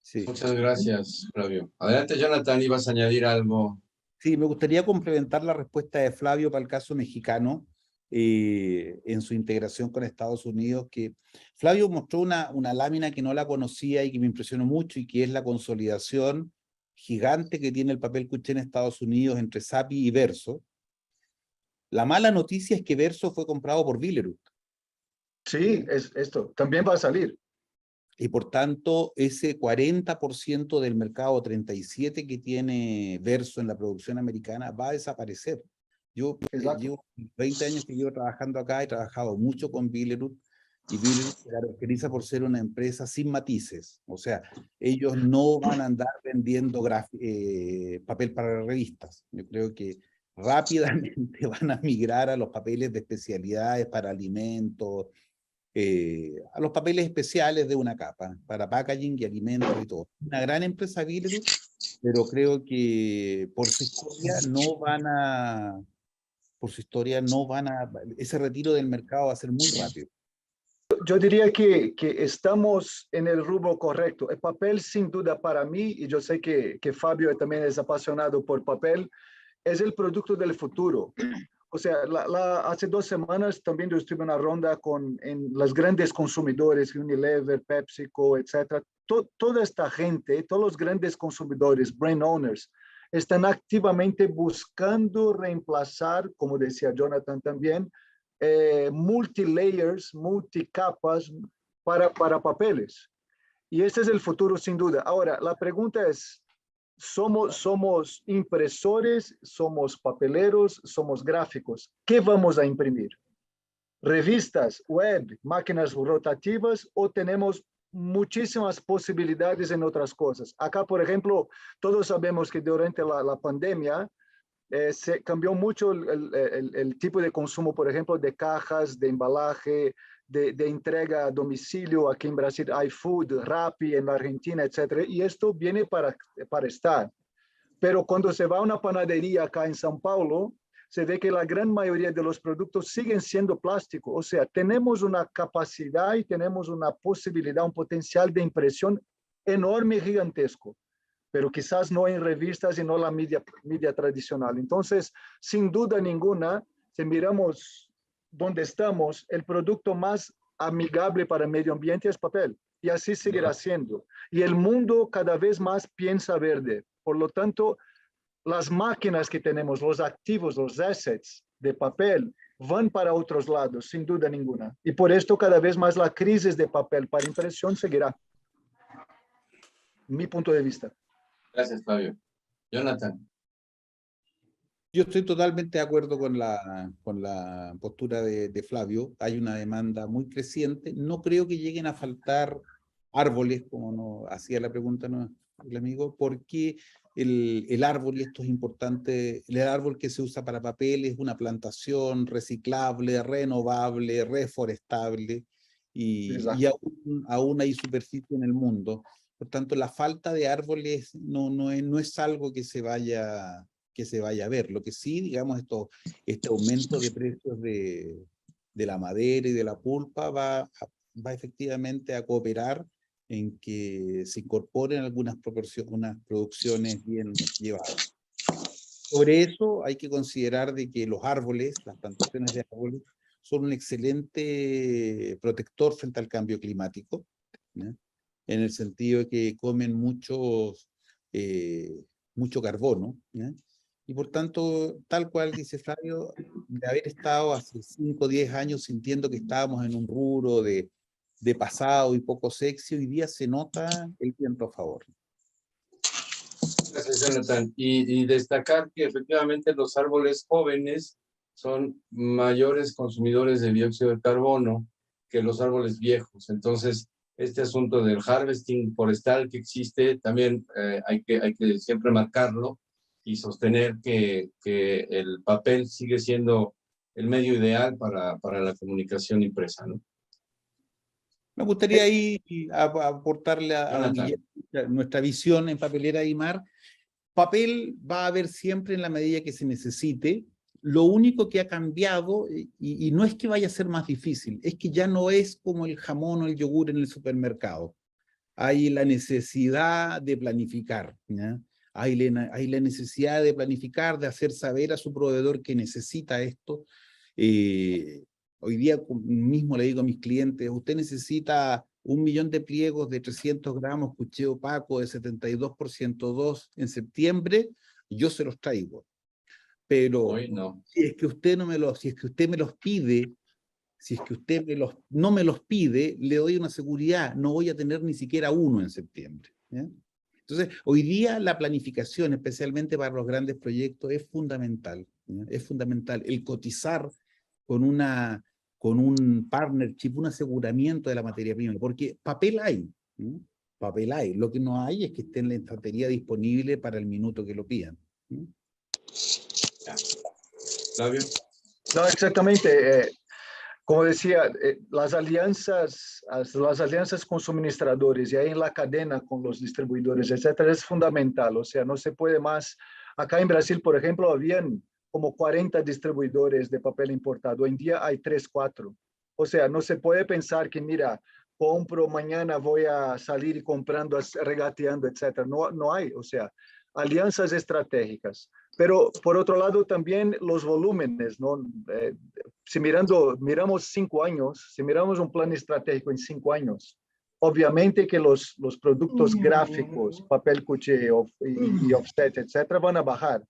Sí. Muchas gracias, Flavio. Adelante, Jonathan, ibas a añadir algo. Sí, me gustaría complementar la respuesta de Flavio para el caso mexicano en su integración con Estados Unidos, que Flavio mostró una lámina que no la conocía y que me impresionó mucho y que es la consolidación gigante que tiene el papel couché en Estados Unidos entre SAPI y Verso. La mala noticia es que Verso fue comprado por Billerud. Sí, esto también va a salir. Y por tanto, ese 40% del mercado 37% que tiene Verso en la producción americana va a desaparecer. Yo llevo 20 años que llevo trabajando acá, he trabajado mucho con Billerud, y Billerud se caracteriza por ser una empresa sin matices. O sea, ellos no van a andar vendiendo papel para revistas. Yo creo que rápidamente van a migrar a los papeles de especialidades para alimentos, a los papeles especiales de una capa, para packaging y alimentos y todo. Una gran empresa Billerud, pero creo que por su historia ese retiro del mercado va a ser muy rápido. Yo diría que estamos en el rubro correcto. El papel, sin duda, para mí, y yo sé que Fabio también es apasionado por papel, es el producto del futuro. O sea, hace 2 semanas también yo estuve en una ronda en los grandes consumidores, Unilever, PepsiCo, etcétera. Toda esta gente, todos los grandes consumidores, brand owners, están activamente buscando reemplazar, como decía Jonathan también, multi-layers, multicapas para papeles. Y ese es el futuro sin duda. Ahora, la pregunta es, somos impresores, somos papeleros, somos gráficos. ¿Qué vamos a imprimir? ¿Revistas, web, máquinas rotativas o tenemos muchísimas posibilidades en otras cosas? Acá, por ejemplo, todos sabemos que durante la pandemia se cambió mucho el tipo de consumo, por ejemplo, de cajas, de embalaje, de entrega a domicilio. Aquí en Brasil iFood, Rappi, en la Argentina, etcétera. Y esto viene para estar. Pero cuando se va a una panadería acá en São Paulo, se ve que la gran mayoría de los productos siguen siendo plástico. O sea, tenemos una capacidad y tenemos una posibilidad, un potencial de impresión enorme y gigantesco, pero quizás no en revistas y no la media tradicional. Entonces, sin duda ninguna, si miramos dónde estamos, el producto más amigable para el medio ambiente es papel, y así seguirá siendo. Y el mundo cada vez más piensa verde. Por lo tanto, las máquinas que tenemos, los activos, los assets de papel, van para otros lados, sin duda ninguna. Y por esto cada vez más la crisis de papel para impresión seguirá. Mi punto de vista. Gracias, Fabio. Jonathan. Yo estoy totalmente de acuerdo con la postura de Flavio. Hay una demanda muy creciente. No creo que lleguen a faltar árboles, como nos hacía la pregunta el amigo, porque el árbol, y esto es importante, el árbol que se usa para papel es una plantación reciclable, renovable, reforestable, y aún hay superficie en el mundo. Por tanto, la falta de árboles no es algo que se vaya a ver. Lo que sí, digamos, este aumento de precios de la madera y de la pulpa va efectivamente a cooperar en que se incorporen algunas producciones bien llevadas. Sobre eso hay que considerar de que los árboles, las plantaciones de árboles, son un excelente protector frente al cambio climático, ¿no? En el sentido de que comen mucho carbono, ¿no? Y por tanto, tal cual dice Flavio, de haber estado hace 5 o 10 años sintiendo que estábamos en un rubro de pasado y poco sexy, hoy día se nota el viento a favor. Gracias, Jonathan. Y destacar que efectivamente los árboles jóvenes son mayores consumidores de dióxido de carbono que los árboles viejos. Entonces, este asunto del harvesting forestal que existe, también hay que siempre marcarlo y sostener que el papel sigue siendo el medio ideal para la comunicación impresa, ¿no? Me gustaría ahí aportarle a don Guillermo nuestra visión en Papelera Aymar. Papel va a haber siempre en la medida que se necesite. Lo único que ha cambiado, y no es que vaya a ser más difícil, es que ya no es como el jamón o el yogur en el supermercado. Hay la necesidad de planificar, ¿ya? Hay la necesidad de planificar, de hacer saber a su proveedor que necesita esto. Hoy día mismo le digo a mis clientes, usted necesita 1 millón de pliegos de 300 gramos, cuché opaco de 72% 2 en septiembre, yo se los traigo. Pero hoy no. Si es que usted me los pide, no me los pide, le doy una seguridad, no voy a tener ni siquiera uno en septiembre, ¿ya? Entonces, hoy día la planificación, especialmente para los grandes proyectos, es fundamental, ¿ya? Es fundamental el cotizar con un partnership, un aseguramiento de la materia prima, porque papel hay, ¿no? Papel hay. Lo que no hay es que esté en la estantería disponible para el minuto que lo pidan, ¿no? Flavio. No, exactamente. Como decía, las alianzas con suministradores y ahí en la cadena con los distribuidores, etcétera, es fundamental. O sea, no se puede más. Acá en Brasil, por ejemplo, habían como 40 distribuidores de papel importado. Hoy en día hay 3, 4. O sea, no se puede pensar que, mira, compro, mañana voy a salir y comprando, regateando, etcétera. No hay, o sea, alianzas estratégicas. Pero por otro lado también los volúmenes, ¿no? Si miramos 5 años, si miramos un plan estratégico en 5 años, obviamente que los productos gráficos, papel cuché y offset, etcétera, van a bajar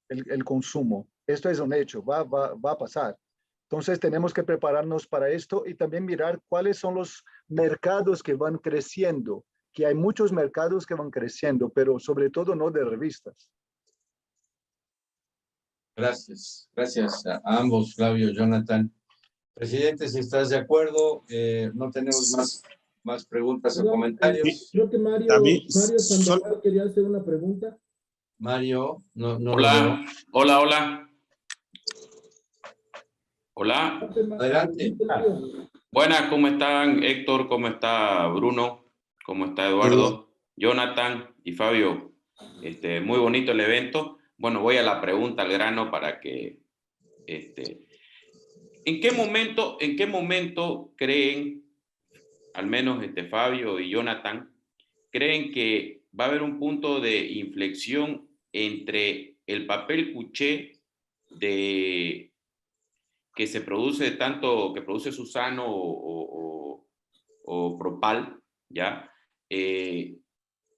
el consumo. Esto es un hecho, va a pasar. Entonces tenemos que prepararnos para esto y también mirar cuáles son los mercados que van creciendo, que hay muchos mercados que van creciendo, pero sobre todo no de revistas. Gracias a ambos, Flavio, Jonathan. Presidente, si estás de acuerdo, no tenemos más preguntas o comentarios. Creo que Mario Sandoval quería hacer una pregunta. Mario, no. Hola, hola. Hola. Adelante. Buenas, ¿cómo están Héctor? ¿Cómo está Bruno? ¿Cómo está Eduardo? Jonathan y Fabio. Muy bonito el evento. Bueno, voy a la pregunta al grano para que... ¿En qué momento creen, al menos Fabio y Jonathan, creen que va a haber un punto de inflexión entre el papel cuché que se produce que produce Suzano o Propal, ¿ya?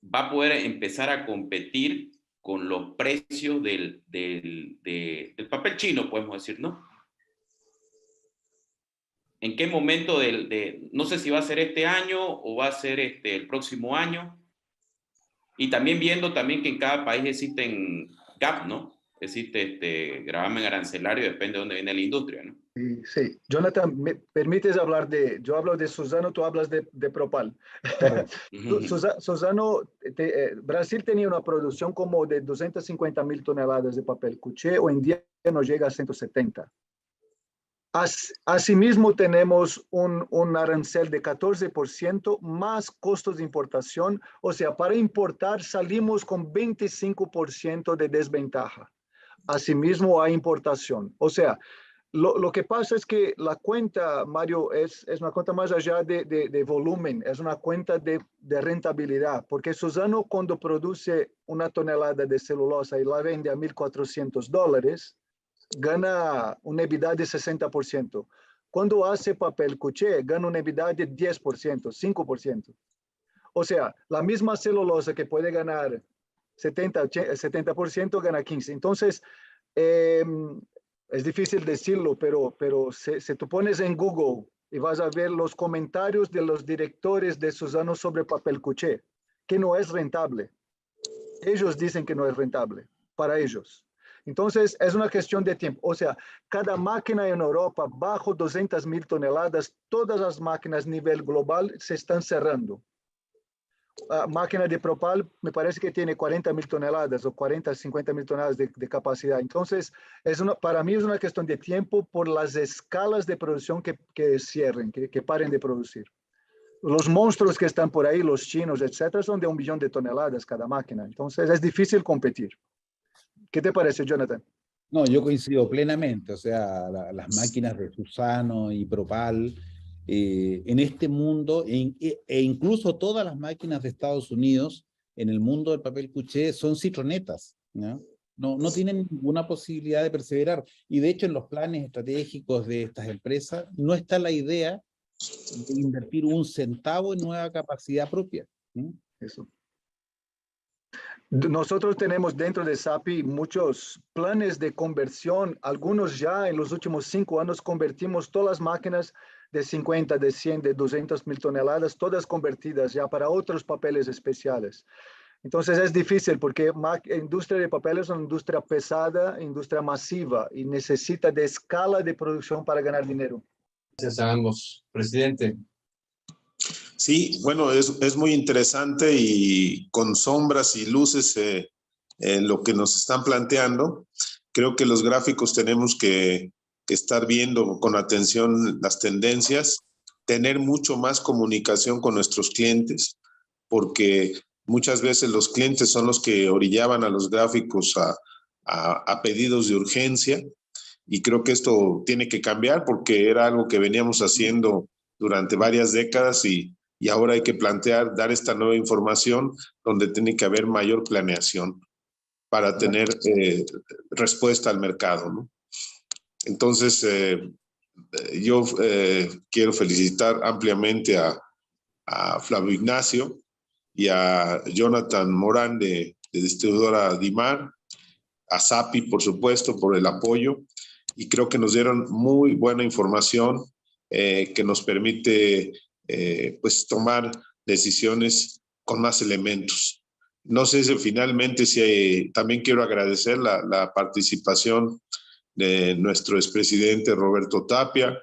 Va a poder empezar a competir con los precios del papel chino, podemos decir, ¿no? ¿En qué momento no sé si va a ser este año o va a ser el próximo año? Y también viendo también que en cada país existen gap, ¿no? existe gravamen arancelario, depende de dónde viene la industria, ¿no? Sí, sí. Jonathan, ¿me permites hablar yo hablo de Suzano, tú hablas de Propal? Suzano, Brasil tenía una producción como de 250.000 toneladas de papel cuché, hoy en día no llega a 170. Asimismo, tenemos un arancel de 14% más costos de importación, o sea, para importar salimos con 25% de desventaja. Asimismo, hay importación. O sea, lo que pasa es que la cuenta, Mario, es una cuenta más allá de volumen, es una cuenta de rentabilidad, porque Suzano cuando produce una tonelada de celulosa y la vende a $1.400, gana una EBITDA de 60%. Cuando hace papel cuché, gana una EBITDA de 10%, 5%. O sea, la misma celulosa que puede ganar 70%, gana 15%. Entonces, es difícil decirlo, pero si tú pones en Google y vas a ver los comentarios de los directores de Suzano sobre papel cuché, que no es rentable. Ellos dicen que no es rentable para ellos. Entonces, es una cuestión de tiempo. O sea, cada máquina en Europa, bajo 200.000 toneladas, todas las máquinas a nivel global se están cerrando. La máquina de Propal me parece que tiene 40.000 toneladas o 50.000 toneladas de capacidad. Entonces, para mí es una cuestión de tiempo por las escalas de producción que cierren, que paren de producir. Los monstruos que están por ahí, los chinos, etcétera, son de 1 millón de toneladas cada máquina. Entonces, es difícil competir. ¿Qué te parece, Jonathan? No, yo coincido plenamente, o sea, las máquinas de Suzano y Propal, en este mundo, e incluso todas las máquinas de Estados Unidos en el mundo del papel cuché son citronetas, ¿no? No tienen ninguna posibilidad de perseverar. Y de hecho en los planes estratégicos de estas empresas no está la idea de invertir un centavo en nueva capacidad propia, ¿no? Eso. Nosotros tenemos dentro de SAPI muchos planes de conversión. Algunos ya en los últimos 5 años convertimos todas las máquinas de 50, de 100, de 200.000 toneladas, todas convertidas ya para otros papeles especiales. Entonces es difícil porque la industria de papel es una industria pesada, industria masiva y necesita de escala de producción para ganar dinero. Gracias a ambos. Presidente. Sí, bueno, es muy interesante y con sombras y luces lo que nos están planteando. Creo que los gráficos tenemos que estar viendo con atención las tendencias, tener mucho más comunicación con nuestros clientes, porque muchas veces los clientes son los que orillaban a los gráficos a pedidos de urgencia, y creo que esto tiene que cambiar porque era algo que veníamos haciendo durante varias décadas y ahora hay que dar esta nueva información donde tiene que haber mayor planeación para tener respuesta al mercado, ¿no? Entonces, yo quiero felicitar ampliamente a Flavio Ignacio y a Jonathan Morán de distribuidora Dimar, a SAPI, por supuesto, por el apoyo, y creo que nos dieron muy buena información que nos permite pues tomar decisiones con más elementos. No sé si finalmente también quiero agradecer la participación de nuestro expresidente Roberto Tapia,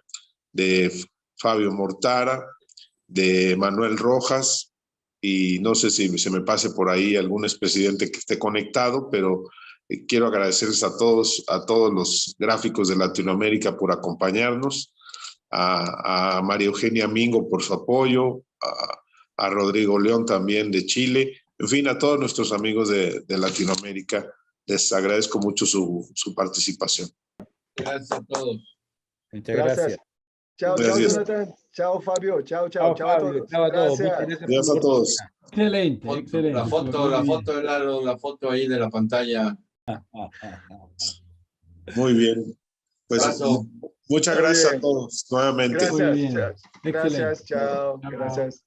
de Fabio Mortara, de Manuel Rojas, y no sé si se me pase por ahí algún expresidente que esté conectado, pero quiero agradecerles a todos los gráficos de Latinoamérica por acompañarnos, a María Eugenia Mingo por su apoyo, a Rodrigo León también de Chile, en fin, a todos nuestros amigos de Latinoamérica. Les agradezco mucho su participación. Gracias a todos. Muchas gracias. Chao, Gracias. Jonathan. Chao, Fabio. Chao a todos. Chao a todos. Gracias. Gracias a todos. Excelente, excelente. La foto ahí de la pantalla. Muy bien. Pues muchas gracias a todos nuevamente. Gracias. Muy bien. Gracias. Excelente. Chao. Chao. Gracias.